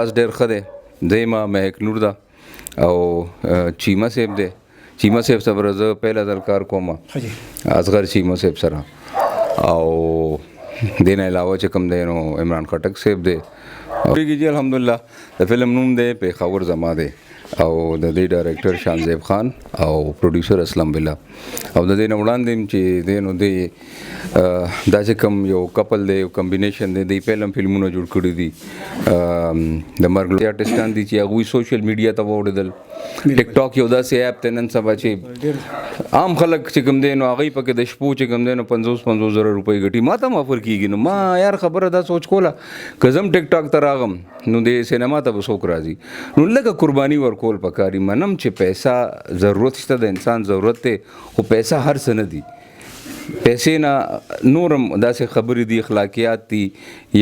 از ډېر ښه دی. دیمه مهک نور ده او چیمه صاحب دی. چیمه صاحب سره زه پهله ځل کار کوم اصغر چیمه صاحب سره، او دې نه علاوه چې کوم دی نو عمران خټک صاحب دی. جی الحمدلله د فلم نوم دی پیښور زما دی او د دې ډایرکټر شانزیب خان او پروډوسر اسلام بالله. او د دې نه وړاندې چې دی نو دی دا چې کوم یو کپل دی، یو کمبینیشن دی، دی فلم فلمونه جوړ کړي دي د مرګ آرټسټان دي چې هغوی سوشل میډیا ته واوړېدل. ټیک ټاک یو داسې ایپ دی نن سبا چې عام خلک چې کوم دی نو هغوی پکې د شپو چې کوم دی نو 50 زره روپۍ ګټي. ما ته هم افر کېږي نو ما یار خبره دا سوچ کوله که زه هم ټیک ټاک ته راغم نو د سینما ته به څوک راځي، نو لږه قرباني ورکول پکاري. منم چې پیسه ضرورت شته، د انسان ضرورت دی، خو پیسه هر څه نه دي. پیسې نه نورم داسې خبرې دي، اخلاقیات دي،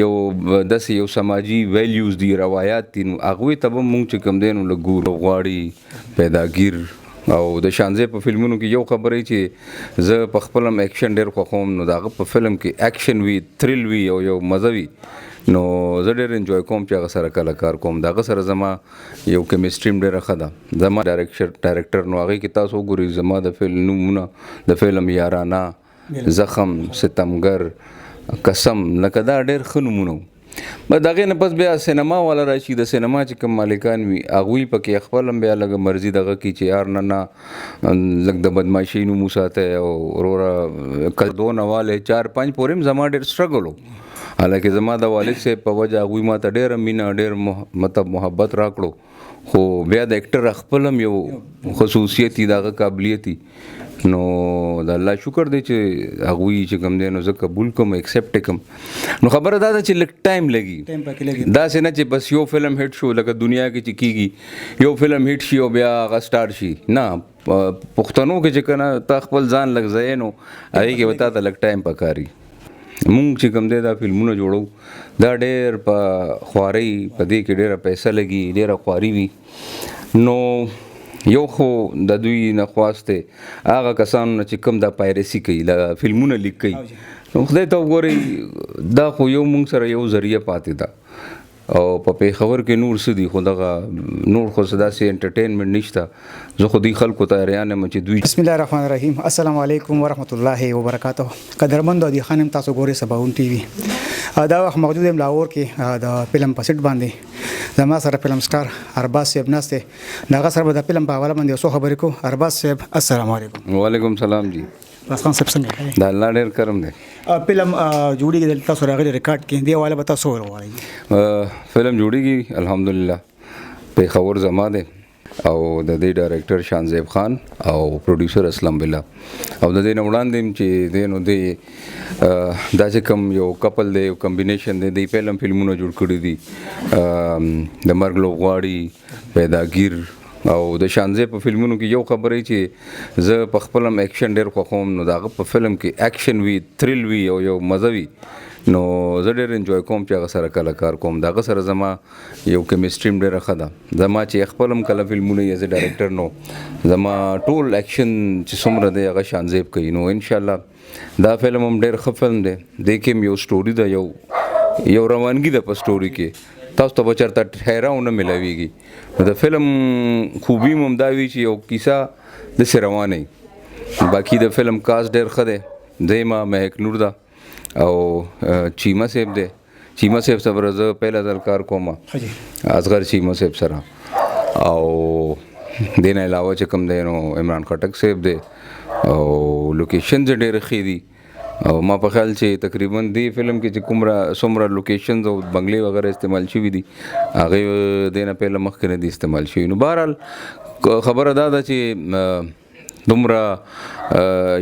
یو داسې یو سماجي ویلیوز دي، روایات دي، نو هغوی ته به مونږ چې کوم دی نو لږ ګورو غواړي پیداګیر. او د شانزیب په فلمونو کې یو خبره چې زه په خپل هم ایکشن ډېر خوښوم، نو د هغه په فلم کې ایکشن وي، تھرل وي او یو مزه وي، نو زه ډېر انجوای کوم چې هغه سره کله کار کوم. د هغه سره زما یو کیمسټري هم ډېره ښه ده. زما ډایرکټر نو هغې کې تاسو وګورئ زما د فلم نومونه د فلم یارانه، زخم، ستمګر، قسم، لکه دا ډېر ښه نومونه وو. بس د هغې نه پس بیا سینما والا راشي، د سینما چې کوم مالکان وي هغوی پکې خپل هم بیا لږه مرضي دغه کړي چې یار نه لږ د بدماشۍ نوم وساتئ او وروره دونه والی 4-5 پورې هم زما ډېر سټرګل و. حالانکه زما د والد صاحب په وجه هغوی ما ته ډېره مینه ډېر محبت راکړو، خو بیا د اکټر خپل هم یو خصوصیت دي، د هغه قابلیت دي. نو د الله شکر دی چې هغوی چې کوم دی نو زه قبول کوم، ایکسپټ کوم. نو خبره دا ده چې لږ ټایم لګي، داسې نه چې بس یو فلم هیټ شو لکه دنیا کې چې کېږي یو فلم هیټ شي او بیا هغه سټار شي. نه، پښتنو کې چې که نه تا خپل ځان لږ ځایې نو هغې کې به تا ته لږ ټایم پکاري. مونږ چې کوم دی دا فلمونه جوړو دا ډېر په خوارۍ په دې کې ډېره پیسه لګي، ډېره خواري وي. نو یو خو د دوی نه خواست دی هغه کسانو نه چې کوم دا پایرسي کوي، فلمونه لیک کوي، نو خدای ته وګورئ دا خو یو مونږ سره یو ذریعه پاتې ده. او په پیښور کې نور څه دي، خو دغه نور خو څه داسې انټرټینمنټ نشته. زه خو دوی خلکو ته حیران یم چې دوی بسم الله الرحمن الرحیم. السلام علیکم ورحمۃ الله وبرکاتہ. قدرمند دی خانم تاسو ګورئ سباون ټي وي. دا وخت موجود یم لاهور کې د فلم په سیټ باندې. زما سره فلم سټار ارباز صاحب ناسته، هغه سره د فلم په حواله باندې څه خبرې کو. ارباز صاحب السلام علیکم. وعلیکم سلام جی. بس خان صاحب څنګه د الله ډېر کرم دی. فلم جوړیږي د تاسو راغلي ریکارډ کې دی حواله به تاسو وایي. فلم جوړیږي الحمدلله پیښور زما دی او د دې ډایرکټر شانزیب خان او پروډوسر اسلام بالله. او د دې نه وړاندې چې دی نو دی دا چې کوم یو کپل دی، یو کمبینیشن دی، دی فلم فلمونه جوړ کړي دي د مرګ لوبغاړي، پیداګیر. او د شانزیب په فلمونو کې یو خبره چې زه په خپل هم ایکشن ډېر خوښوم، نو د هغه په فلم کې ایکشن وي، تھرل وي او یو مزه وي، نو زه ډېر انجوای کوم چې هغه سره کله کار کوم. د هغه سره زما یو کیمسټري هم ډېره ښه ده. زما چې خپل هم کله فلمونه یې زه ډایرکټر نو زما ټول ایکشن چې څومره دی هغه شانزیب کوي. نو انشاءالله دا فلم هم ډېر ښه فلم دی. دې کې هم یو سټوري ده، یو روانګي ده په سټوري کې، تاسو ته به چېرته ټھیراو نه میلاویږي. نو د فلم خوبي هم دا وي چې یو کیسه داسې روانه وي. باقي د فلم کاسټ ډېر ښه دی. دیمه مهک نور ده او چیمه صاحب دی. چیمه صاحب سره زه پهله ځل کار کوم اصغر چیمه صاحب سره، او دې نه علاوه چې کوم دی نو عمران خټک صاحب دی او لوکیشنز ډېرې ښې دي. او ما په خیال چې تقریبا دې فلم کې چې څومره لوکیشنز او بنګلې وغیرہ استعمال شوي دي هغې دې نه پهله مخکې نه دي استعمال شوي. نو بهرحال خبره دا ده چې دومره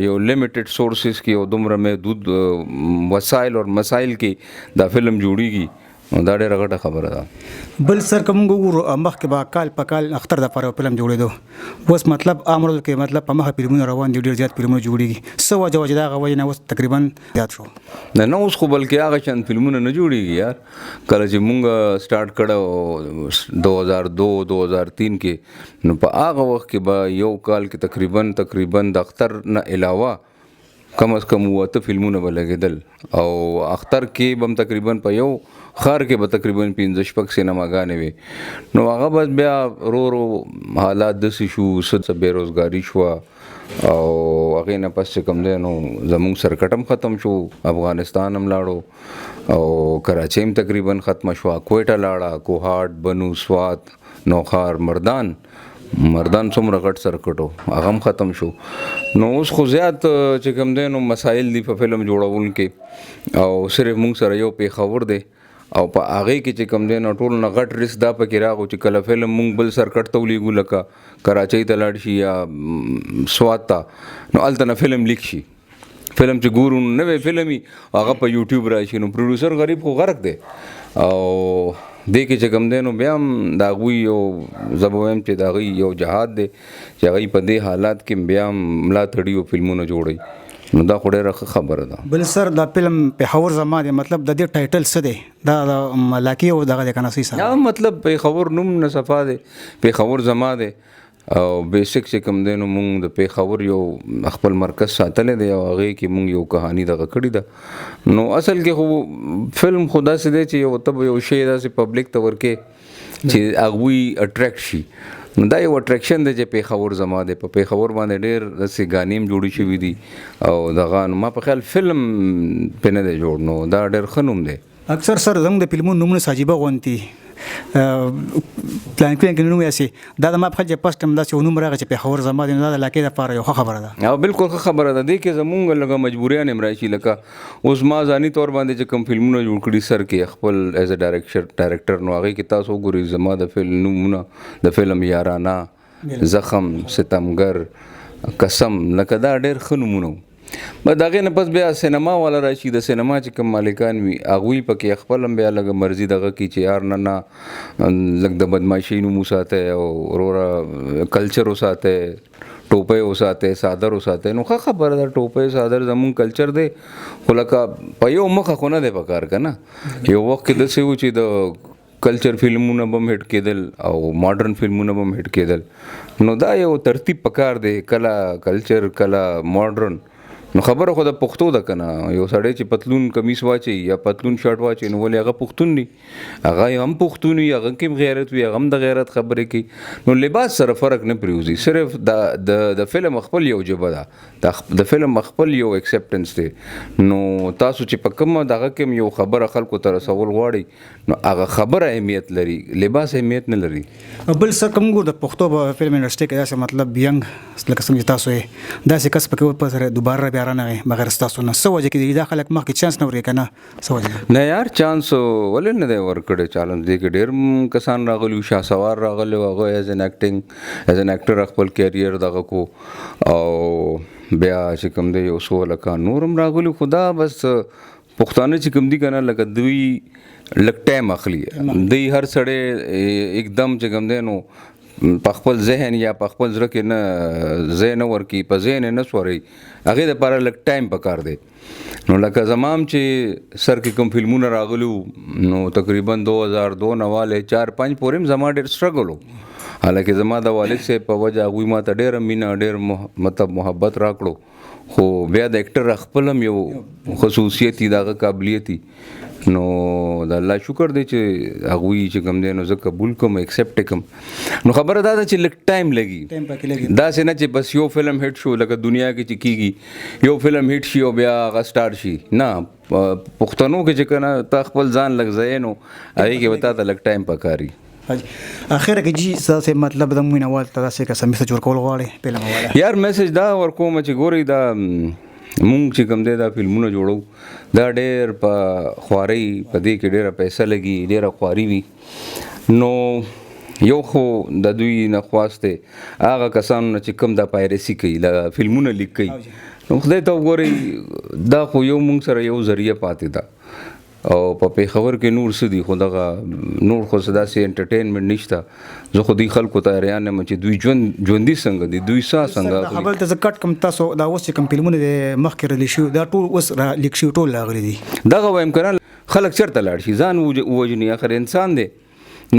یو لیمیټډ سورسز کې او دومره محدود وسایل او مسایل کې دا فلم جوړیږي، دا ډېره غټه خبره ده. بل سر که موږ وګورو مخکې به کال په کال اختر دپاره یو فلم جوړېدو، اوس مطلب عام ورځو کې مطلب په مخه فلمونه روان دي، ډېر زیات فلمونه جوړېږي. څه وجه وه چې د هغه وجې نه اوس تقریبا زیات شو؟ نه اوس خو بلکې هغه شان فلمونه نه جوړېږي یار. کله چې مونږ سټارټ کړه 2002-2003 کې، نو په هغه وخت کې به یو کال کې تقریبا د اختر نه علاوه کم از کم اوته فلمونه به لګېدل او اختر کې به هم تقریبا په یو ښار کې به تقریبا 15 سینماګانې وي نو هغه بس بیا ورو حالات داسې شو څه بېروزګاري شوه او هغې نه پس چې کوم دی نو زمونږ سرکټ هم ختم شو افغانستان هم لاړو او کراچۍ هم تقریبا ختمه شوه کویټه لاړه کوهاټ بنو سوات نوخار مردان څومره غټ سرکټ و هغه هم ختم شو نو اوس خو زیات چې کوم دی نو مسایل دي په فلم جوړول کې او صرف مونږ سره یو پېښور دی او په هغې کې چې کوم دی نو ټول نه غټ ریسک دا پکې راغو چې کله فلم مونږ بل سرکټ ته ولیږو لکه کراچۍ ته لاړ شي یا سوات ته نو هلته نه فلم لیک شي فلم چې ګورو نوی فلم وي هغه په یوټیوب راشي نو پروډوسر غریب خو غرق دی او دې کې چې کوم دی نو بیا هم د هغوی یو زه به وایم چې د هغوی یو جهاد دی چې هغوی په دې حالات کې بیا هم ملاتړي او فلمونه جوړوي نو دا خو ډېره ښه خبره ده. بل سر دا فلم پېښور زما دی مطلب د دې ټایټل څه دی دا د ملاکي او دغه دی که نه صحیح یا مطلب پېښور نوم نه صفا دی پېښور زما دی او بیسک چې کوم دی نو مونږ د پېښور یو خپل مرکز ساتلی دی او هغې کې مونږ یو کهاني دغه کړې ده نو اصل کې خو فلم خو داسې دی چې یو ته به یو شی داسې پبلک ته ورکې چې هغوی اټریکټ شي نو دا یو اټریکشن دی چې پېښور زما دی په پېښور باندې ډېر داسې ګانې هم جوړې شوي دي او دغه نو ما په خیال فلم پې نه دی جوړ نو دا ډېر ښه نوم دی. اکثر سر زموږ د فلمونو نومونه ساجیبه غوندي پلان کې نوم یاسي دا د ما په خل چې پس ټایم داسې یو نوم راغی چې پېښور زما دی نو دا د علاقې دپاره یو ښه خبره ده. او بالکل ښه خبره ده دې کې زمونږ لږه مجبوریان هم راشي لکه اوس ما ځاني طور باندې چې کوم فلمونه جوړ کړي سر کې خپل ایز ا ډایرکټر نو هغې کې تاسو وګورئ زما د فلم نومونه د فلم یارانه زخم ستمګر قسم لکه دا ډېر ښه نومونه به د هغې نه پس بیا سینما والا راشي د سینما چې کوم مالکان وي هغوی پکې خپل هم بیا لږه مرضي دغه کړي چې یار نه لږ د بدماشۍ نوم وساتئ او وروره کلچر وساتئ ټوپۍ وساتئ صادر وساتئ نو ښه خبره ده ټوپۍ صادر زمونږ کلچر دی خو لکه په یو مخه خو نه دی پکار که نه یو وخت کې داسې و چې د کلچر فلمونه به هم هټ کېدل او ماډرن فلمونه به هم هټ کېدل نو دا یو ترتیب پکار دی کله کلچر کله ماډرن نو خبره خو د پښتو ده که نه یو سړی چې پتلون کمیس واچي یا پتلون شرټ واچي نو ولې هغه پښتون دی هغه هم پښتون وي هغه کې هم غیرت وي هغه هم د غیرت خبرې کوي نو لباس سره فرق نه پرېوځي صرف د فلم خپل یو ژبه ده د فلم خپل یو اکسپټنس دی نو تاسو چې په کومه دغه کې یو خبره خلکو ته رسول غواړئ نو هغه خبره اهمیت لري لباس اهمیت نه لري. بل سر کوم ګور د پښتو په فلم انډسټري کې داسې مطلب ینګ لکه څنګه چې تاسو یې داسې کس پکې په سره دوباره بیا رانغی بغیر ستاسو نه څه وجه کې دا خلک مخکې چانس نه ورکوي که نه څه وجه نه یار چانس ولې نه دی ورکړی چالنج دی کې ډېر کسان راغلي شهسوار راغلی و هغه ایز ان ایکټر خپل کیریر دغه کو او بیا چې کوم دی یو څو لکه نور هم راغلي خو دا بس پښتانه چې کوم دي که نه لکه دوی لږ ټایم اخلي دوی هر سړی एकदम چې کوم دی نو په خپل ذهن یا په خپل زړه کې نه ځای نه ورکي په ذهن نه سوري هغې دپاره لږ ټایم پکار دی نو لکه زمام چې سر کې کوم فلمونه راغلي نو تقریبا 2002 نه والی 4-5 پورې هم زما ډېر سټرګل و حالانکه زما د والد صاحب په وجه هغوی ما ته ډېره مینه ډېر مطلب محبت راکړو خو بیا د اکټر خپل هم یو خصوصیت دي دغه قابلیت دي نو د الله شکر دی چې هغوی چې کوم دی نو زه قبول کوم ایکسپټ کوم نو خبره دا ده چې لږ ټایم لګي داسې نه چې بس یو فلم هټ شو لکه دنیا کې چې کېږي یو فلم هټ شي او بیا هغه سټارټ شي نه پښتنو کې چې که نه تا خپل ځان لږ ځای نو هغې کې به تا ته لږ ټایم پکاري. اخر کې جی ستاسو مطلب د مینوال ته داسې که څه میسج ورکول غواړئ فلم والا یار میسج دا ورکوم چې ګورئ دا مونږ چې کوم دی دا فلمونه جوړو دا ډېر په خوارۍ په دې کې ډېره پیسه لګي ډېره خواري وي نو یو خو د دوی نه خواست دی هغه کسانو نه چې کوم دا پایرسي کوي فلمونه لیک کوي نو خدای ته وګورئ دا خو یو مونږ سره یو ذریعه پاتې ده او په پېښور کې نور څه دي خو دغه نور خو څه داسې انټرټینمنټ نشته زه خو دوی خلکو ته حیران یم چې دوی ژوندي څنګه دي دوی څنګه خبر ته زه کټ کوم تاسو دا اوس چې کوم فلمونه د مخکې ریلیز شوي دا ټول اوس لیک شوي ټول راغلي دي دغه وایم که نه خلک چېرته لاړ شي ځان ووژني اخر انسان دی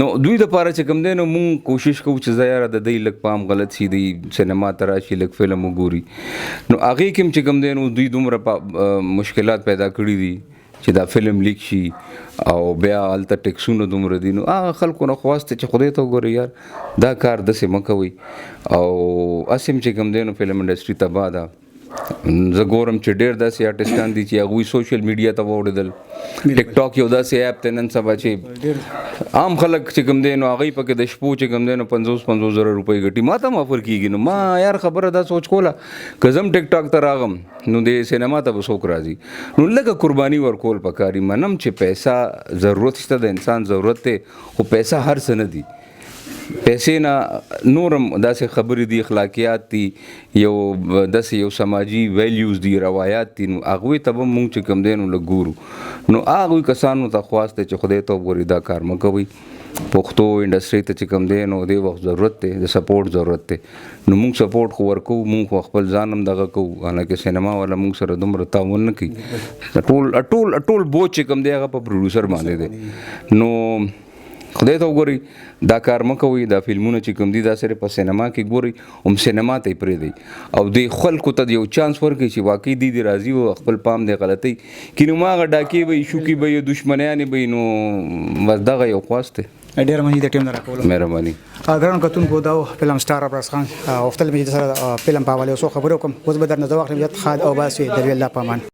نو دوی د پاره چې کوم دی نو مونږ کوشش کوو چې زیاره د دوی لږ پام غلط شي دی سینما ته راشي لږ فلم وګوري نو هغې کې هم چې کوم دی نو دوی دومره مشکلات پیدا کړي دي چې دا فلم لیک شي او بیا هلته ټیکسونه دومره دي نو هغه خلکو نه خواست چې خدای ته وګورئ یار دا کار داسې مه کوئ او هسې هم چې کوم دی نو فلم انډسټري تباه ده زه ګورم چې ډېر داسې آرټسټان دي چې هغوی سوشل میډیا ته واوړېدل ټیک ټاک یو داسې ایپ دی نن سبا چې عام خلک چې کوم دی نو هغوی پکې د شپو چې کوم دی نو 50 زره روپۍ ګټي ما ته هم افر کېږي نو ما یار خبره دا سوچ کوله که زه هم ټیک ټاک ته راغم نو د سینما ته به څوک راځي نو لږه قرباني ورکول پکاري منم چې پیسه ضرورت شته د انسان ضرورت دی خو پیسه هر څه نه دي پیسې نه نورم داسې خبرې دي اخلاقیات دي یو داسې یو سماجي ویلیوز دي روایات دي نو هغوی ته به مونږ چې کوم دی نو لږ ګورو نو هغوی کسانو ته خواست دی چې خدای ته وګورئ دا کار مه کوئ پښتو انډسټري ته چې کوم دی نو دې وخت ضرورت دی د سپورټ ضرورت دی نو مونږ سپورټ خو ورکوو مونږ خو خپل ځان هم دغه کوو حالانکه سینما والا مونږ سره دومره تعاون نه کوي ټول بوج چې کوم دی هغه په پروډوسر باندې دی نو خدای ته وګورئ دا کار مه کوئ دا فلمونه چې کوم دي دا صرف په سینما کې ګورئ هم سینما ته یې پرېږدئ او دوی خلکو ته یو چانس ورکړئ چې واقعي دوی دې راځي او خپل پام دې غلطوي که نو هغه ډاکې به یې شوکې به یې دشمنیانې به یې نو بس دغه یو خواست دی ډېر مننه د ټیم نه راکولو مهرباني ګرانو کتونکو دا فلم سټار ابراز خان غوښتل مې د سره فلم په حواله څو خبرې وکړم اوس به درنه زه واخلم یاد خاد او باسي د الله په امان